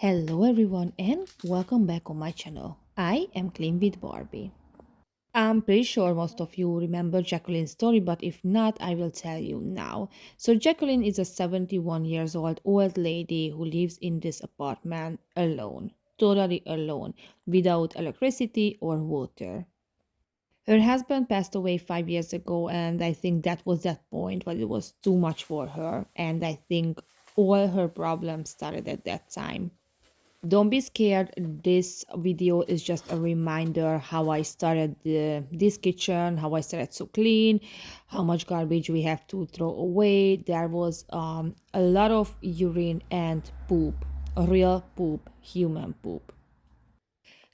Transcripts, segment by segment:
Hello everyone and welcome back on my channel. I am Clean with Barbie. I'm pretty sure most of you remember Jacqueline's story, but if not, I will tell you now. So Jacqueline is a 71 years old lady who lives in this apartment alone, totally alone, without electricity or water. Her husband passed away 5 years ago, and I think that was that point when it was too much for her, and I think all her problems started at that time. Don't be scared. This video is just a reminder how I started this kitchen, how I started to clean, how much garbage we have to throw away. There was a lot of urine and poop, a real poop, human poop.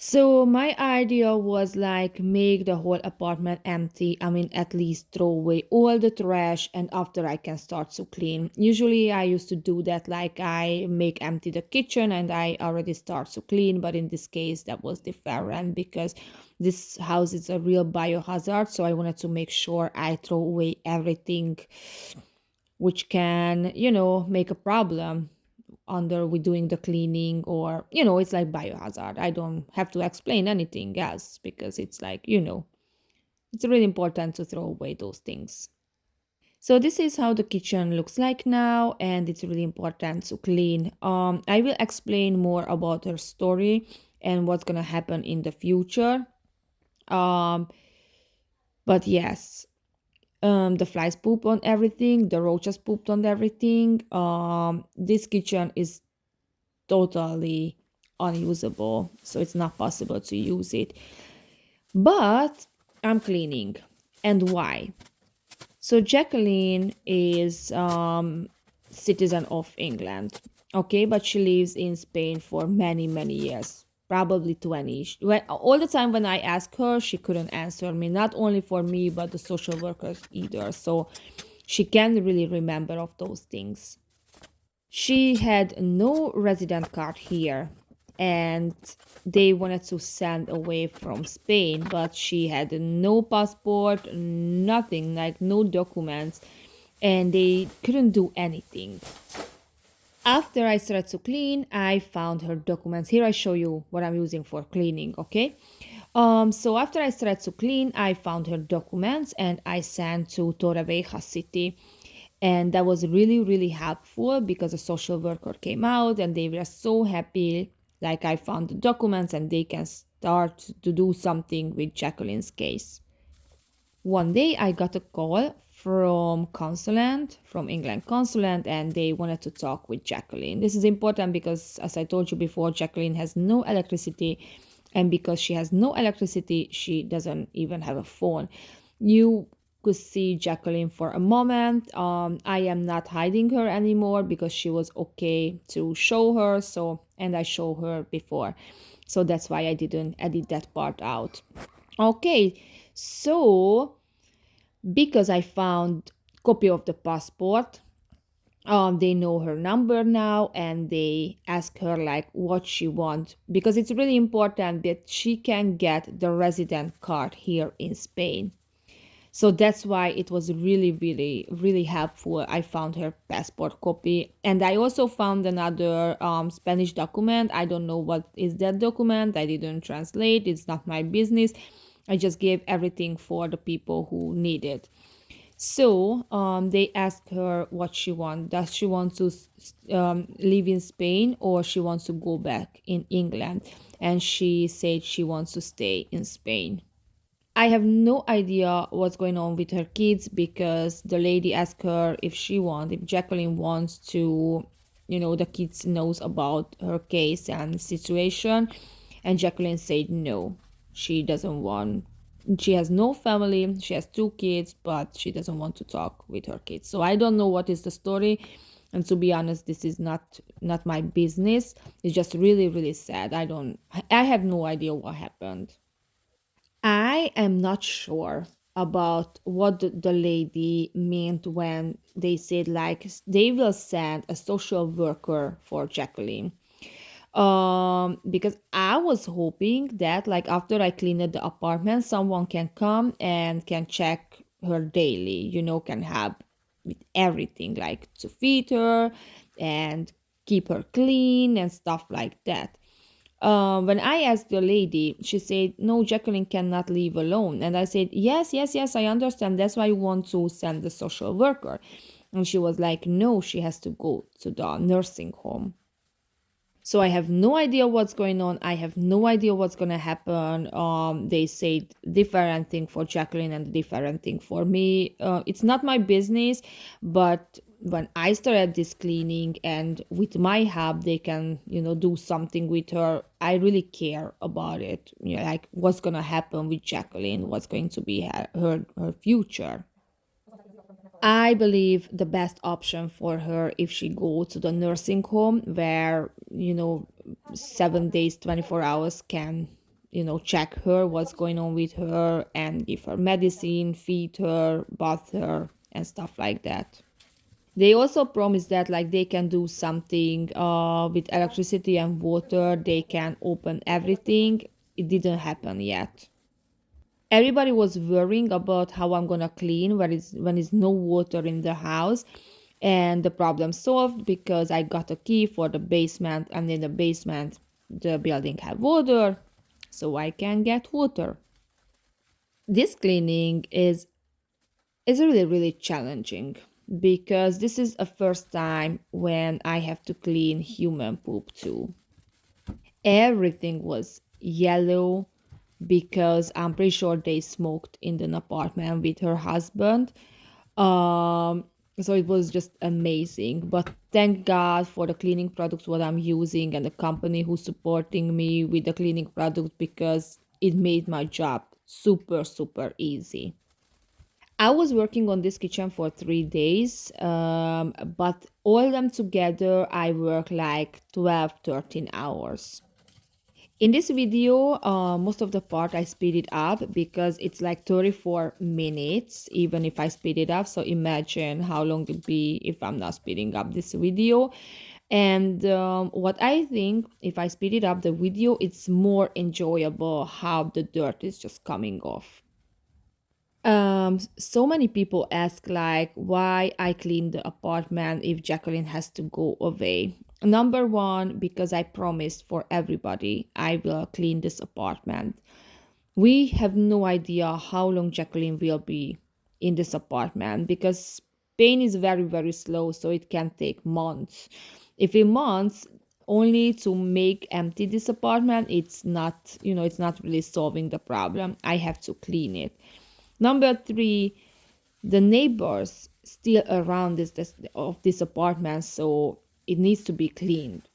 So my idea was like make the whole apartment empty. I mean, at least throw away all the trash and after I can start to clean. Usually I used to do that like I make empty the kitchen and I already start to clean, but in this case that was different because this house is a real biohazard, so I wanted to make sure I throw away everything which can, make a problem under we doing the cleaning, or it's like biohazard. I don't have to explain anything else because it's like, it's really important to throw away those things. So this is how the kitchen looks like now, and it's really important to clean. I will explain more about her story and what's gonna happen in the future. um but yes, the flies poop on everything, the roaches pooped on everything. This kitchen is totally unusable, so it's not possible to use it. But I'm cleaning. And why? So Jacqueline is citizen of England, okay, but she lives in Spain for many many years, probably 20. All the time when I ask her, she couldn't answer me, not only for me but the social workers either. So she can't really remember of those things. She had no resident card here, and they wanted to send away from Spain, but she had no passport, nothing, like no documents, and they couldn't do anything. After I started to clean, I found her documents. Here I show you what I'm using for cleaning, okay? So after I started to clean, I found her documents and I sent to Torrevieja city. And that was really, really helpful because a social worker came out and they were so happy. Like I found the documents and they can start to do something with Jacqueline's case. One day I got a call from consulate, from England consulate, and they wanted to talk with Jacqueline. This is important because, as I told you before, Jacqueline has no electricity, and because she has no electricity, she doesn't even have a phone. You could see Jacqueline for a moment. I am not hiding her anymore because she was okay to show her. So, and I show her before, so that's why I didn't edit that part out. Okay, so because I found copy of the passport, they know her number now and they ask her like what she wants because it's really important that she can get the resident card here in Spain. So that's why it was really, really, really helpful. I found her passport copy and I also found another Spanish document. I don't know what is that document. I didn't translate. It's not my business. I just gave everything for the people who need it. So they asked her what she wants. Does she want to live in Spain or she wants to go back in England? And she said she wants to stay in Spain. I have no idea what's going on with her kids because the lady asked her if Jacqueline wants to, the kids knows about her case and situation. And Jacqueline said no, she doesn't want. She has no family. She has two kids, but she doesn't want to talk with her kids. So I don't know what is the story. And to be honest, this is not my business. It's just really, really sad. I have no idea what happened. I am not sure about what the lady meant when they said like they will send a social worker for Jacqueline. Because I was hoping that like after I cleaned the apartment, someone can come and can check her daily, can help with everything like to feed her and keep her clean and stuff like that. When I asked the lady, she said, "No, Jacqueline cannot leave alone." And I said, "Yes, yes, yes, I understand. That's why you want to send the social worker." And she was like, "No, she has to go to the nursing home." So I have no idea what's going on. I have no idea what's gonna happen. They said different thing for Jacqueline and different thing for me. It's not my business, but when I started this cleaning and with my help, they can, do something with her. I really care about it. Like what's gonna happen with Jacqueline, what's going to be her future. I believe the best option for her if she go to the nursing home where 7 days 24 hours can check her what's going on with her and give her medicine, feed her, bath her, and stuff like that. They also promise that like they can do something with electricity and water, they can open everything. It didn't happen yet. Everybody was worrying about how I'm gonna clean when is no water in the house. And the problem solved because I got a key for the basement, and in the basement the building had water, so I can get water. This cleaning is really really challenging because this is a first time when I have to clean human poop too. Everything was yellow because I'm pretty sure they smoked in an apartment with her husband. Um, so it was just amazing. But thank God for the cleaning products what I'm using and the company who's supporting me with the cleaning product because it made my job super super easy. I was working on this kitchen for 3 days, but all them together I work like 12, 13 hours. In this video, most of the part I speed it up because it's like 34 minutes, even if I speed it up. So imagine how long it'd be if I'm not speeding up this video. And what I think, if I speed it up the video, it's more enjoyable how the dirt is just coming off. So many people ask like why I clean the apartment if Jacqueline has to go away. Number one, because I promised for everybody I will clean this apartment. We have no idea how long Jacqueline will be in this apartment because pain is very, very slow, so it can take months. If in months, only to make empty this apartment, it's not really solving the problem. I have to clean it. Number three, the neighbors still around this apartment, so it needs to be cleaned.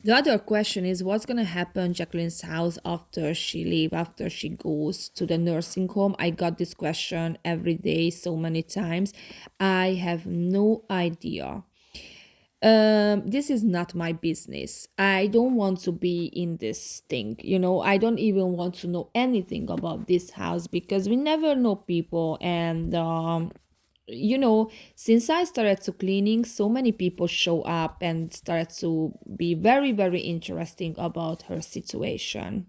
The other question is what's gonna happen Jacqueline's house after she leave, after she goes to the nursing home. I got this question every day so many times. I have no idea. This is not my business. I don't want to be in this thing. I don't even want to know anything about this house because we never know people. And, since I started to cleaning, so many people show up and started to be very, very interesting about her situation.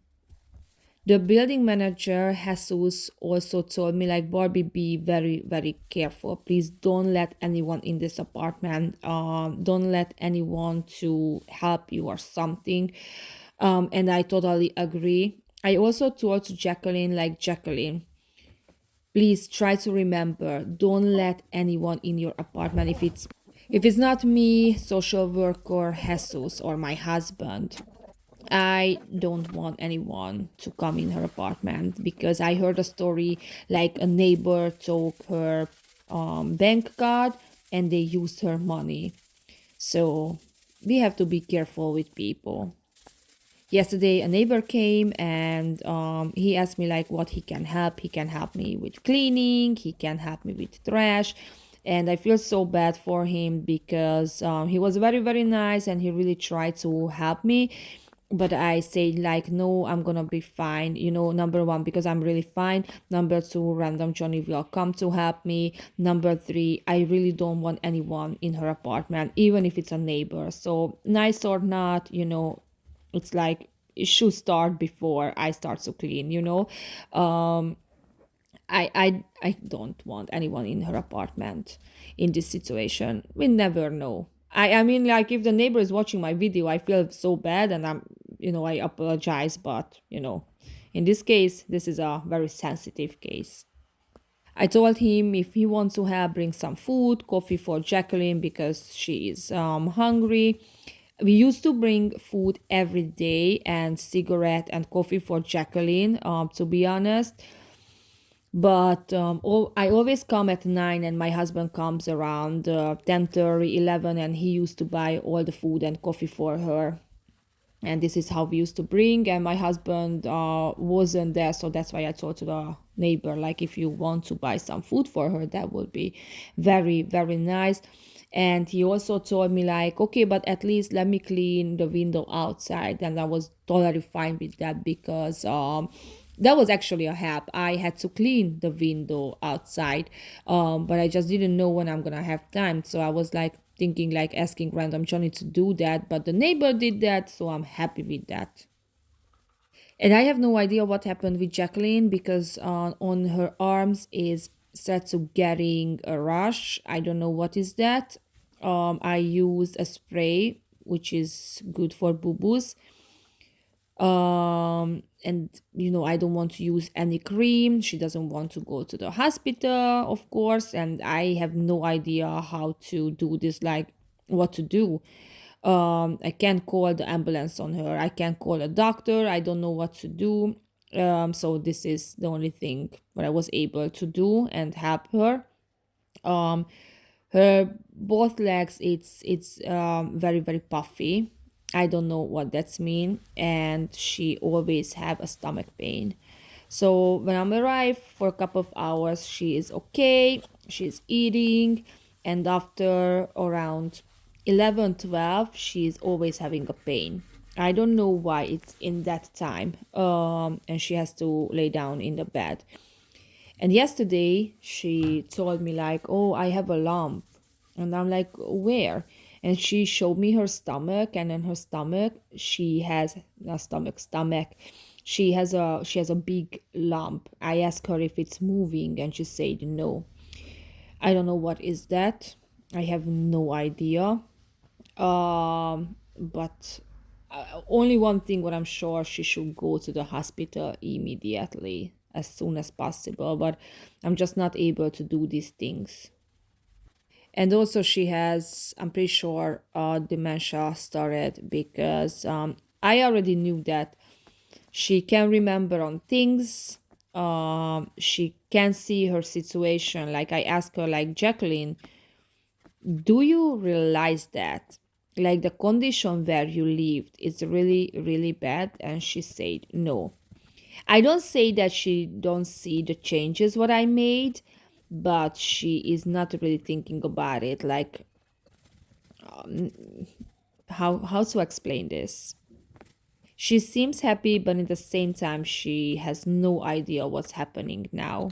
The building manager, Jesus, also told me, like, Barbie, be very, very careful. Please don't let anyone in this apartment, don't let anyone to help you or something. And I totally agree. I also told to Jacqueline, like, Jacqueline, please try to remember, don't let anyone in your apartment if it's not me, social worker, Jesus, or my husband. I don't want anyone to come in her apartment because I heard a story like a neighbor took her bank card and they used her money. So we have to be careful with people. Yesterday, a neighbor came and he asked me like what he can help. He can help me with cleaning. He can help me with trash. And I feel so bad for him because he was very, very nice and he really tried to help me. But I say like, no, I'm gonna be fine. Number one, because I'm really fine. Number two, random Johnny will come to help me. Number three, I really don't want anyone in her apartment, even if it's a neighbor. So nice or not, it's like it should start before I start to clean. Um, I don't want anyone in her apartment in this situation. We never know. I mean, like, if the neighbor is watching my video, I feel so bad, and I apologize. But, in this case, this is a very sensitive case. I told him if he wants to help, bring some food, coffee for Jacqueline because she is hungry. We used to bring food every day and cigarette and coffee for Jacqueline, to be honest. But I always come at 9 and my husband comes around 10:30, 11, and he used to buy all the food and coffee for her. And this is how we used to bring, and my husband wasn't there, so that's why I told to the neighbor, like, if you want to buy some food for her, that would be very, very nice. And he also told me, like, okay, but at least let me clean the window outside, and I was totally fine with that because that was actually a help. I had to clean the window outside, but I just didn't know when I'm gonna have time. So I was like thinking, like asking random Johnny to do that, but the neighbor did that, so I'm happy with that. And I have no idea what happened with Jacqueline because on her arms is set to getting a rash. I don't know what is that. I used a spray which is good for boo boos, and I don't want to use any cream. She doesn't want to go to the hospital, of course, and I have no idea how to do this, like what to do. I can't call the ambulance on her, I can't call a doctor, I don't know what to do. So this is the only thing what I was able to do and help her. um Her both legs, it's very, very puffy. I don't know what that's mean, and she always have a stomach pain. So when I'm arrived for a couple of hours, she is okay, she's eating, and after around 11, 12, she's always having a pain. I don't know why it's in that time. And she has to lay down in the bed. And yesterday she told me, like, "Oh, I have a lump." And I'm like, "Where?" And she showed me her stomach, and in her stomach she has a stomach. She has a big lump. I asked her if it's moving, and she said no. I don't know what is that. I have no idea. But only one thing what I'm sure, she should go to the hospital immediately as soon as possible, but I'm just not able to do these things. And also she has, I'm pretty sure, dementia started because I already knew that she can remember on things. She can see her situation. Like, I asked her, like, Jacqueline, do you realize that, like, the condition where you lived is really, really bad? And she said no. I don't say that she don't see the changes what I made, but she is not really thinking about it. Like, how to explain this? She seems happy, but at the same time, she has no idea what's happening now.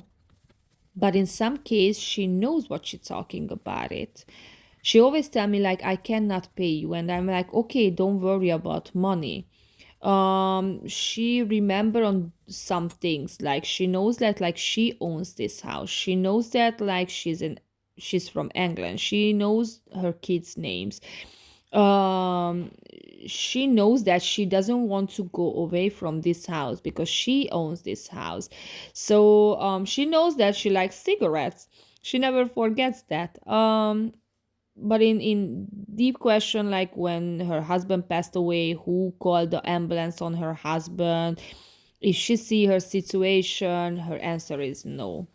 But in some case, she knows what she's talking about it. She always tell me, like, I cannot pay you, and I'm like, okay, don't worry about money. She remember on some things, like she knows that, like, she owns this house. She knows that, like, she's from England. She knows her kids' names. um she knows that she doesn't want to go away from this house because she owns this house. So she knows that she likes cigarettes. She never forgets that. But in deep question, like when her husband passed away, who called the ambulance on her husband, if she see her situation, her answer is no.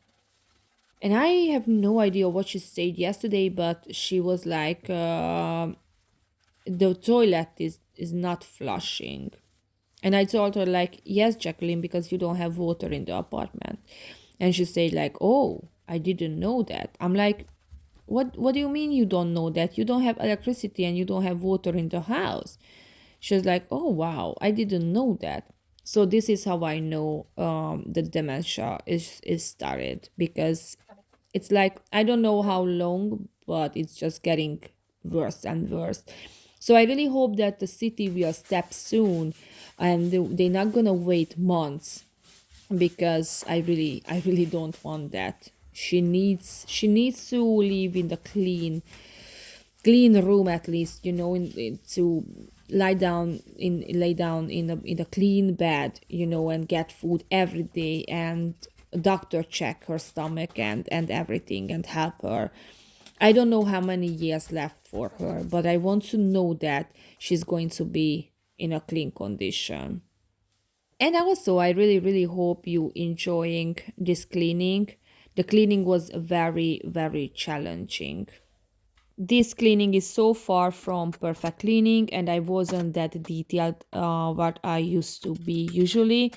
And I have no idea what she said yesterday, but she was like, the toilet is not flushing. And I told her, like, yes, Jacqueline, because you don't have water in the apartment. And she said, like, oh, I didn't know that. I'm like, what do you mean you don't know that? You don't have electricity and you don't have water in the house. She was like, oh wow, I didn't know that. So this is how I know the dementia is started, because it's like, I don't know how long, but it's just getting worse and worse. So I really hope that the city will step soon, and they're not gonna wait months, because I really don't want that. She needs to live in the clean room at least, to lay down in a clean bed, and get food every day, and doctor check her stomach and everything and help her. I don't know how many years left for her, but I want to know that she's going to be in a clean condition. And also, I really, really hope you enjoying this cleaning. The cleaning was very, very challenging. This cleaning is so far from perfect cleaning, and I wasn't that detailed what I used to be usually.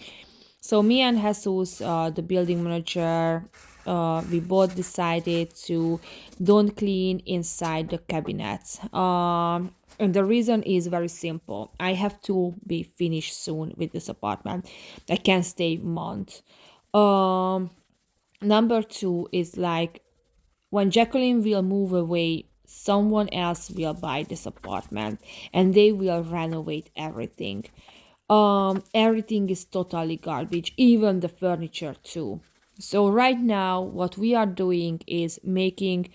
So me and Jesus, the building manager, we both decided to don't clean inside the cabinets. And the reason is very simple. I have to be finished soon with this apartment. I can't stay month. Um, Number two is like when Jacqueline will move away, someone else will buy this apartment and they will renovate everything. Everything is totally garbage, even the furniture too. So right now, what we are doing is making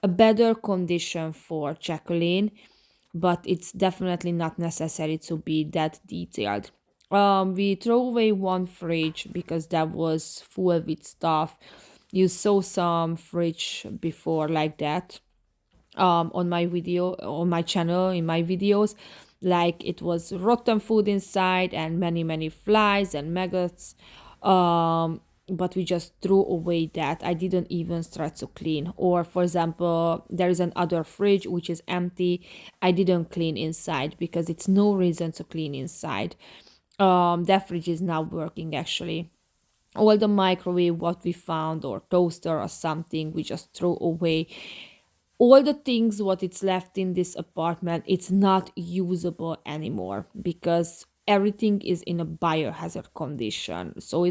a better condition for Jacqueline, but it's definitely not necessary to be that detailed. We throw away one fridge because that was full with stuff. You saw some fridge before like that on my video on my channel in my videos, like it was rotten food inside and many flies and maggots. But we just threw away that. I didn't even start to clean. Or for example, there is another fridge which is empty. I didn't clean inside because it's no reason to clean inside. That fridge is now working actually. All the microwave what we found or toaster or something we just throw away. All the things what it's left in this apartment, it's not usable anymore because everything is in a biohazard condition. So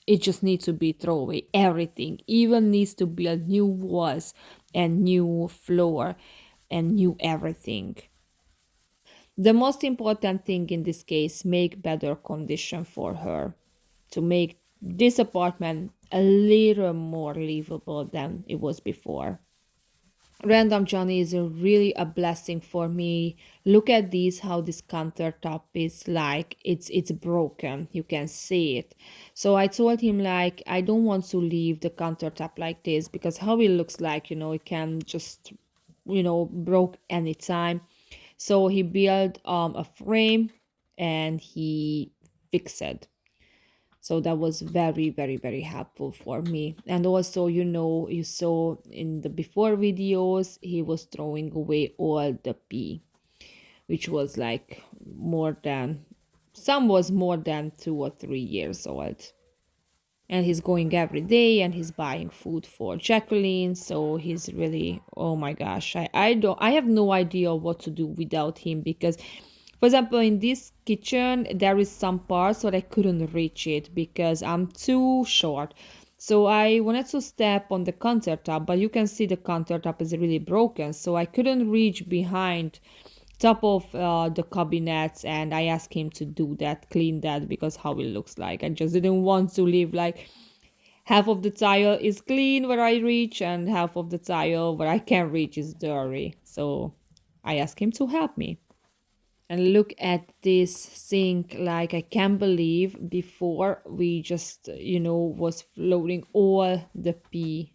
it just needs to be thrown away. Everything even needs to build new walls and new floor and new everything. The most important thing in this case, make better condition for her to make this apartment a little more livable than it was before. Random Johnny is really a blessing for me. Look at this, how this countertop is like it's broken. You can see it. So I told him like I don't want to leave the countertop like this because how it looks like, it can just broke anytime. So he built a frame and he fixed it. So that was very, very, very helpful for me. And also, you saw in the before videos, he was throwing away all the pee, which was like some was more than 2 or 3 years old. And he's going every day and he's buying food for Jacqueline. So he's really, oh my gosh, I have no idea what to do without him because for example, in this kitchen, there is some parts where I couldn't reach it because I'm too short. So I wanted to step on the countertop, but you can see the countertop is really broken. So I couldn't reach behind top of the cabinets, and I asked him to do that, clean that, because how it looks like. I just didn't want to leave like half of the tile is clean where I reach, and half of the tile where I can't reach is dirty. So I asked him to help me. And look at this sink, like I can't believe before we just was floating all the pee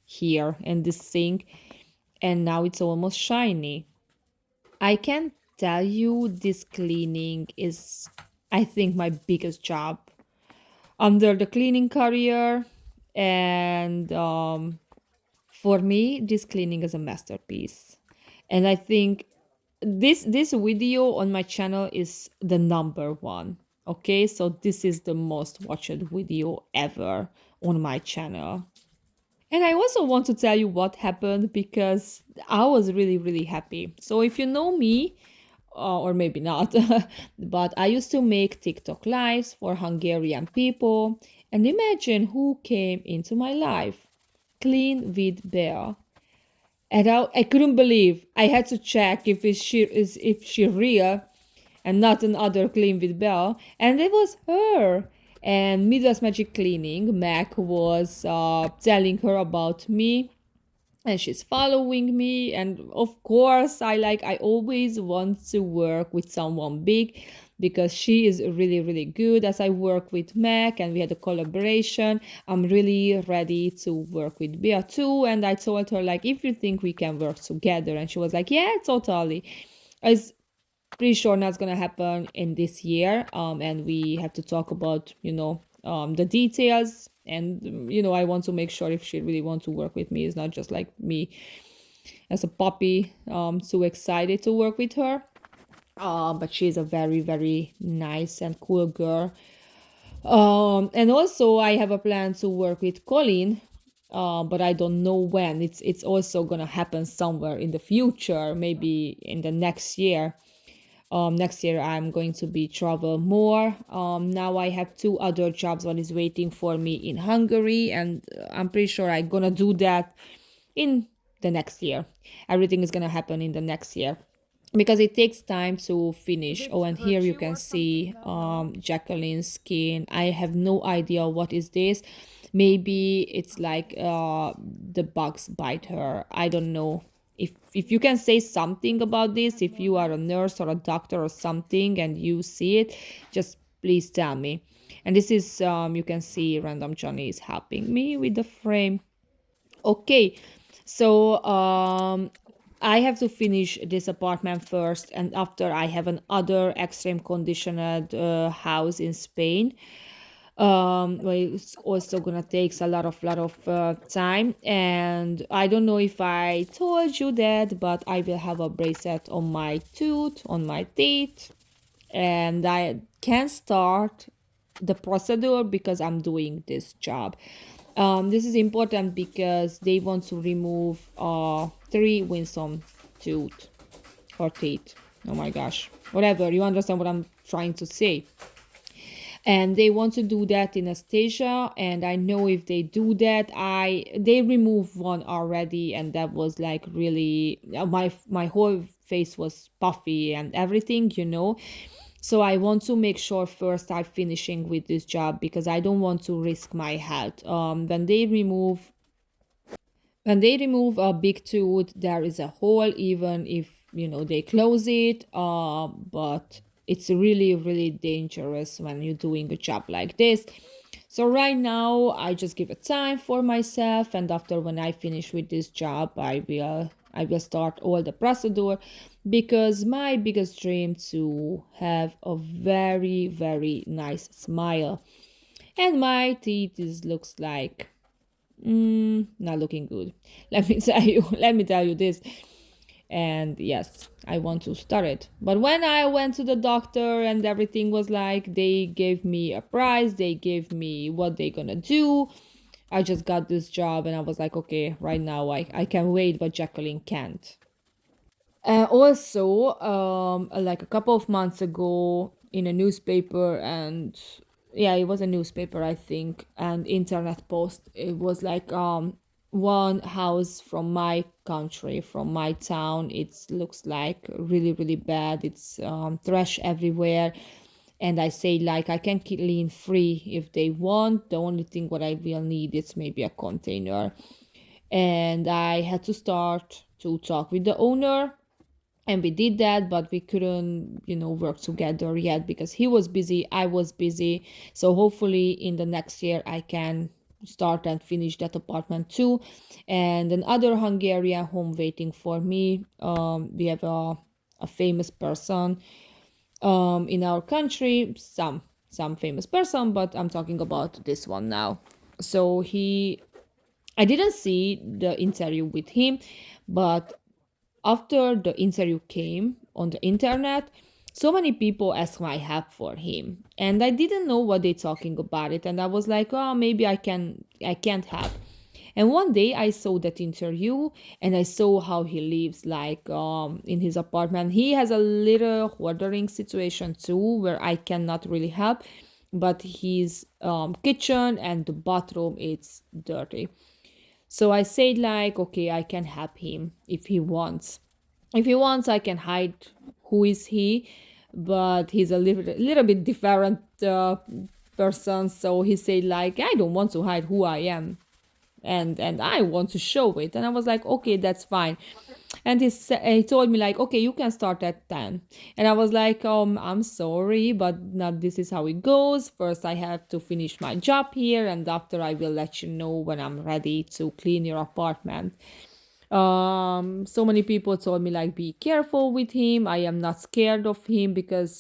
here in this sink, and now it's almost shiny. I can tell you this cleaning is, I think, my biggest job under the cleaning career. And for me, this cleaning is a masterpiece. And I think this video on my channel is the number one. Okay, so this is the most watched video ever on my channel. And I also want to tell you what happened because I was really, really happy. So if you know me, or maybe not, but I used to make TikTok lives for Hungarian people. And imagine who came into my life. Clean with Bear. And I couldn't believe. I had to check if she real and not another clean with Belle. And it was her. And Midas Magic Cleaning, Mac was telling her about me. and she's following me. And of course, I always want to work with someone big because she is really really good. As I work with Mac and we had a collaboration, I'm really ready to work with Bea too. And I told her, like, if you think we can work together, and she was like, yeah, totally. I was pretty sure that's gonna happen in this year. And we have to talk about, the details. And I want to make sure if she really wants to work with me, it's not just like me as a puppy, so excited to work with her. But she's a very very nice and cool girl. And also I have a plan to work with Colin, but I don't know when. It's also gonna happen somewhere in the future, maybe in the next year. Next year I'm going to be travel more. Now I have two other jobs what is waiting for me in Hungary, and I'm pretty sure I'm gonna do that in the next year. Everything is gonna happen in the next year because it takes time to Did finish. it Oh, and here hurt you you can or something? see No, no. Jacqueline's skin. I have no idea what is this. Maybe it's like the bugs bite her. I don't know. If you can say something about I this, have if no you are idea. a nurse or a doctor or something and you see it, just please tell me. And this is you can see Random Johnny is helping me with the frame. Okay, so I have to finish this apartment first, and after I have another extreme conditioned house in Spain. Well, it's also gonna take a lot of time, and I don't know if I told you that, but I will have a bracelet on my tooth, on my teeth, and I can start the procedure because I'm doing this job. This is important because they want to remove three winsome tooth or teeth. Oh my gosh, whatever, you understand what I'm trying to say. And they want to do that in anesthesia, and I know if they do that, they remove one already, and that was like really my whole face was puffy and everything. So I want to make sure first I'm finishing with this job because I don't want to risk my health. When they remove a big tooth, there is a hole, even if they close it. But it's really, really dangerous when you're doing a job like this. So right now, I just give it time for myself, and after when I finish with this job, I will start all the procedure because my biggest dream to have a very, very nice smile, and my teeth is looks like not looking good. Let me tell you this. And yes, I want to start it. But when I went to the doctor and everything was like, they gave me a price, they gave me what they gonna do. I just got this job and I was like, okay, right now I can wait, but Jacqueline can't. Also, like a couple of months ago in a newspaper, and yeah, it was a newspaper, I think, and internet post. It was like one house from my country, from my town. It looks like really, really bad. It's trash everywhere. And I say like I can clean free if they want. The only thing what I will need is maybe a container. And I had to start to talk with the owner, and we did that, but we couldn't work together yet because he was busy, I was busy. So hopefully in the next year I can start and finish that apartment too. And another Hungarian home waiting for me. We have a famous person in our country, some famous person, but I'm talking about this one now. So I didn't see the interview with him, but after the interview came on the internet, so many people asked my help for him, and I didn't know what they talking about it, and I was like, oh, maybe I can't help. And one day I saw that interview, and I saw how he lives, like in his apartment. He has a little hoarding situation too, where I cannot really help, but his kitchen and the bathroom it's dirty. So I said like, okay, I can help him if he wants. If he wants, I can hide who is he, but he's a little bit different person. So he said like, I don't want to hide who I am. and I want to show it. And I was like, okay, that's fine. And he told me like, okay, you can start at 10. And I was like, I'm sorry, but not this is how it goes. First, I have to finish my job here, and after I will let you know when I'm ready to clean your apartment. So many people told me like, be careful with him. I am not scared of him because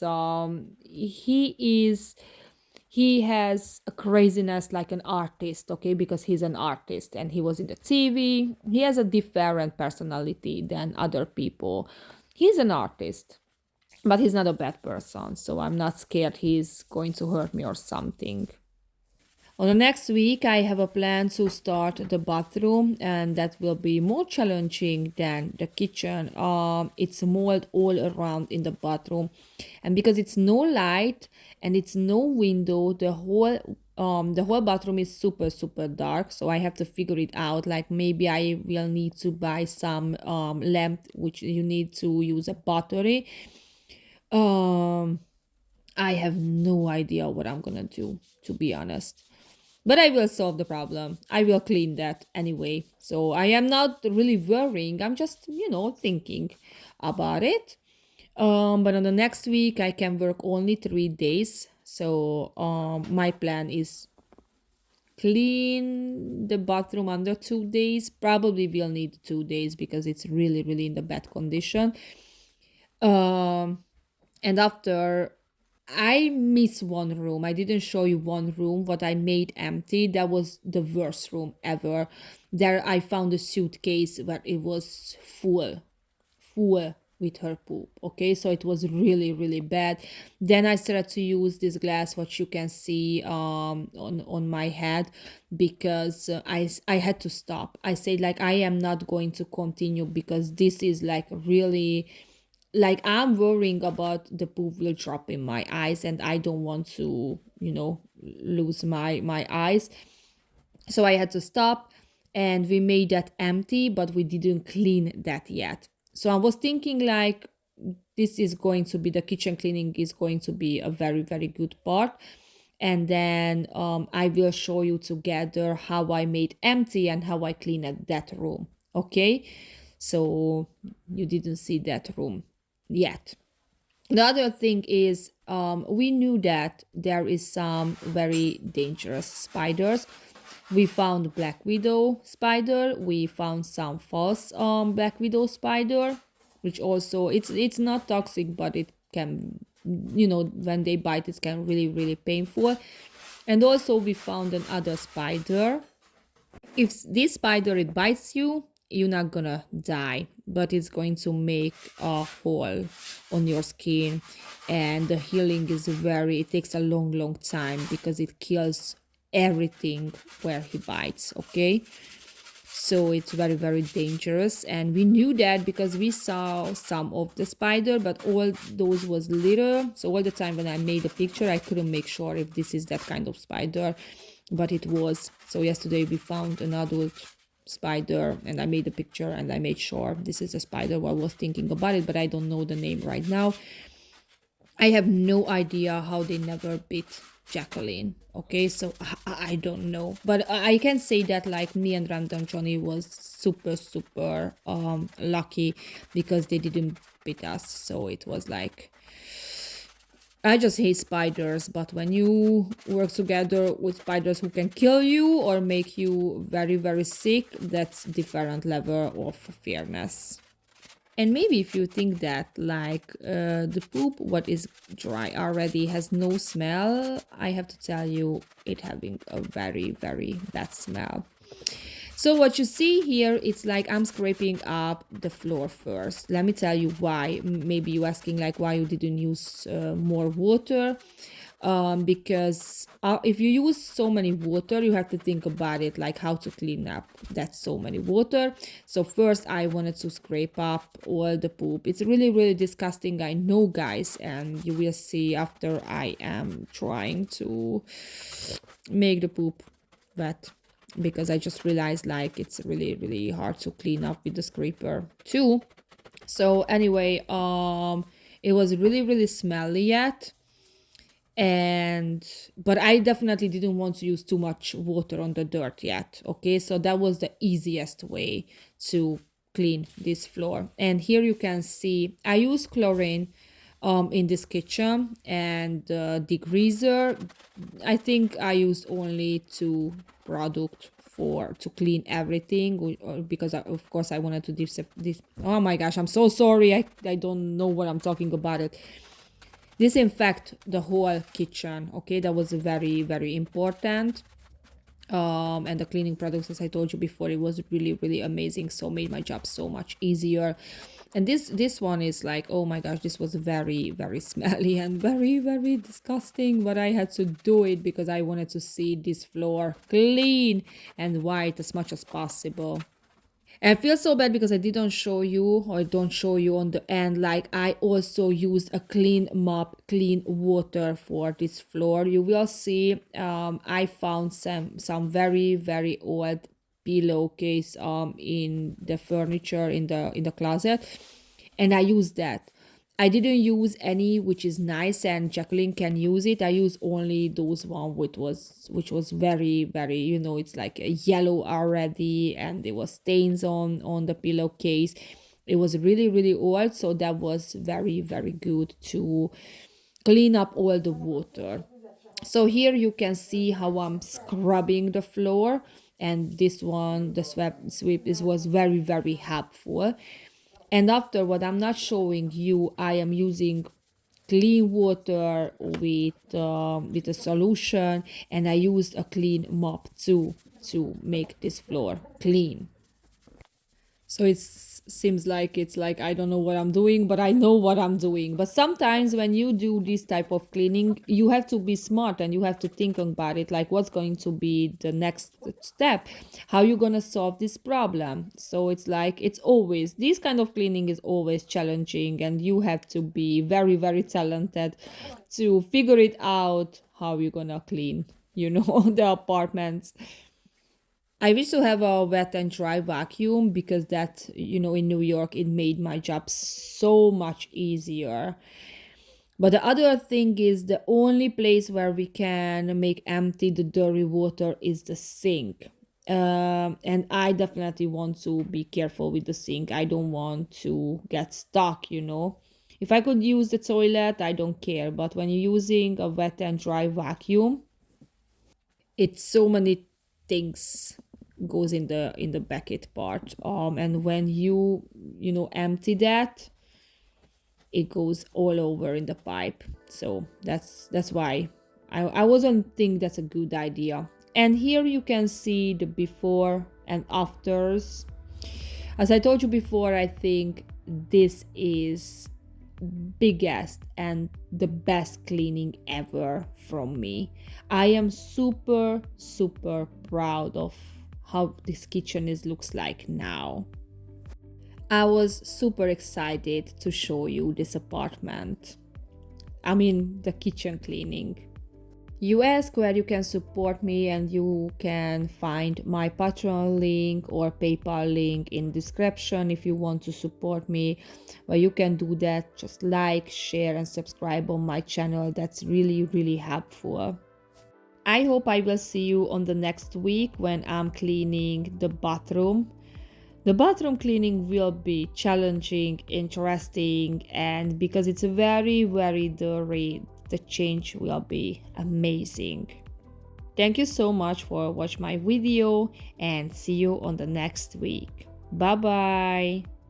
he has a craziness like an artist, okay, because he's an artist and he was in the TV. He has a different personality than other people. He's an artist, but he's not a bad person, so I'm not scared he's going to hurt me or something. On the next week, I have a plan to start the bathroom, and that will be more challenging than the kitchen. It's mold all around in the bathroom, and because it's no light and it's no window, the whole bathroom is super dark. So I have to figure it out. Like maybe I will need to buy some lamp, which you need to use a battery. Um, I have no idea what I'm gonna do, to be honest. But I will solve the problem. I will clean that anyway. So I am not really worrying. I'm just, thinking about it. But on the next week, I can work only 3 days. So my plan is clean the bathroom under 2 days. Probably will need 2 days because it's really in the bad condition. Um, and after I miss one room. I didn't show you one room what I made empty. That was the worst room ever. There I found a suitcase where it was full with her poop. Okay, so it was really bad. Then I started to use this glass, what you can see on my head, because I had to stop. I said like I am not going to continue because this is like really, like I'm worrying about the poop will drop in my eyes and I don't want to, lose my eyes. So I had to stop, and we made that empty, but we didn't clean that yet. So I was thinking like this is going to be, the kitchen cleaning is going to be a very good part. And then I will show you together how I made empty and how I cleaned that room. Okay, so you didn't see that room yet. The other thing is, we knew that there is some very dangerous spiders. We found black widow spider. We found some false black widow spider, which also it's not toxic, but it can, when they bite, it can really painful. And also we found another spider. If this spider it bites you, you're not gonna die, but it's going to make a hole on your skin, and the healing is it takes a long time because it kills everything where he bites. Okay, so it's very dangerous, and we knew that because we saw some of the spider, but all those was little. So all the time when I made a picture, I couldn't make sure if this is that kind of spider, but it was. So yesterday we found an adult spider, and I made a picture and I made sure this is a spider. Well, I was thinking about it, but I don't know the name right now. I have no idea how they never bit Jacqueline. Okay, so I don't know, but I can say that like me and Random Johnny was super lucky because they didn't bit us. So it was like, I just hate spiders, but when you work together with spiders who can kill you or make you very sick, that's different level of fairness. And maybe if you think that like the poop, what is dry already, has no smell, I have to tell you it having a very bad smell. So what you see here, it's like I'm scraping up the floor first. Let me tell you why. Maybe you asking like why you didn't use more water. Because if you use so many water, you have to think about it, like how to clean up that so many water. So first I wanted to scrape up all the poop. It's really disgusting, I know, guys, and you will see after I am trying to make the poop wet, because I just realized like it's really hard to clean up with the scraper too. So anyway, it was really smelly yet. And but I definitely didn't want to use too much water on the dirt yet. Okay, so that was the easiest way to clean this floor. And here you can see I use chlorine in this kitchen, and degreaser, I think I used only two product for to clean everything, because of course I wanted to this. Oh my gosh, I'm so sorry, I don't know what I'm talking about it. Disinfect the whole kitchen. Okay, that was very, very important. And the cleaning products, as I told you before, it was really, really amazing, so made my job so much easier. And this one is like, oh my gosh, this was very, very smelly and very, very disgusting, but I had to do it because I wanted to see this floor clean and white as much as possible. And I feel so bad because I didn't show you, or don't show you on the end, like I also used a clean mop, clean water for this floor. You will see I found some very, very old pillowcase in the furniture in the closet, and I used that. I didn't use any which is nice and Jacqueline can use it. I use only those one which was very, very, it's like a yellow already, and there was stains on the pillowcase. It was really, really old, so that was very, very good to clean up all the water. So here you can see how I'm scrubbing the floor, and this one, the sweep, this was very, very helpful. And after, what I'm not showing you, I am using clean water with a solution, and I used a clean mop too to make this floor clean. So it seems like it's like I don't know what I'm doing, but I know what I'm doing. But sometimes when you do this type of cleaning, you have to be smart and you have to think about it, like what's going to be the next step, how you gonna solve this problem. So it's like it's always this kind of cleaning is always challenging, and you have to be very, very talented to figure it out how you're gonna clean, the apartments. I wish to have a wet and dry vacuum, because that, in New York, it made my job so much easier. But the other thing is, the only place where we can make empty the dirty water is the sink. And I definitely want to be careful with the sink. I don't want to get stuck. If I could use the toilet, I don't care. But when you're using a wet and dry vacuum, it's so many things goes in the bucket part, and when you empty that, it goes all over in the pipe. So that's why I wasn't think that's a good idea. And here you can see the before and afters. As I told you before, I think this is biggest and the best cleaning ever from me. I am super, super proud of how this kitchen looks like now. I was super excited to show you this apartment. I mean, the kitchen cleaning. You ask where you can support me, and you can find my Patreon link or PayPal link in description if you want to support me. Well, you can do that. Just like, share, and subscribe on my channel. That's really, really helpful. I hope I will see you on the next week when I'm cleaning the bathroom. The bathroom cleaning will be challenging, interesting, and because it's very, very dirty, the change will be amazing. Thank you so much for watching my video, and see you on the next week. Bye bye.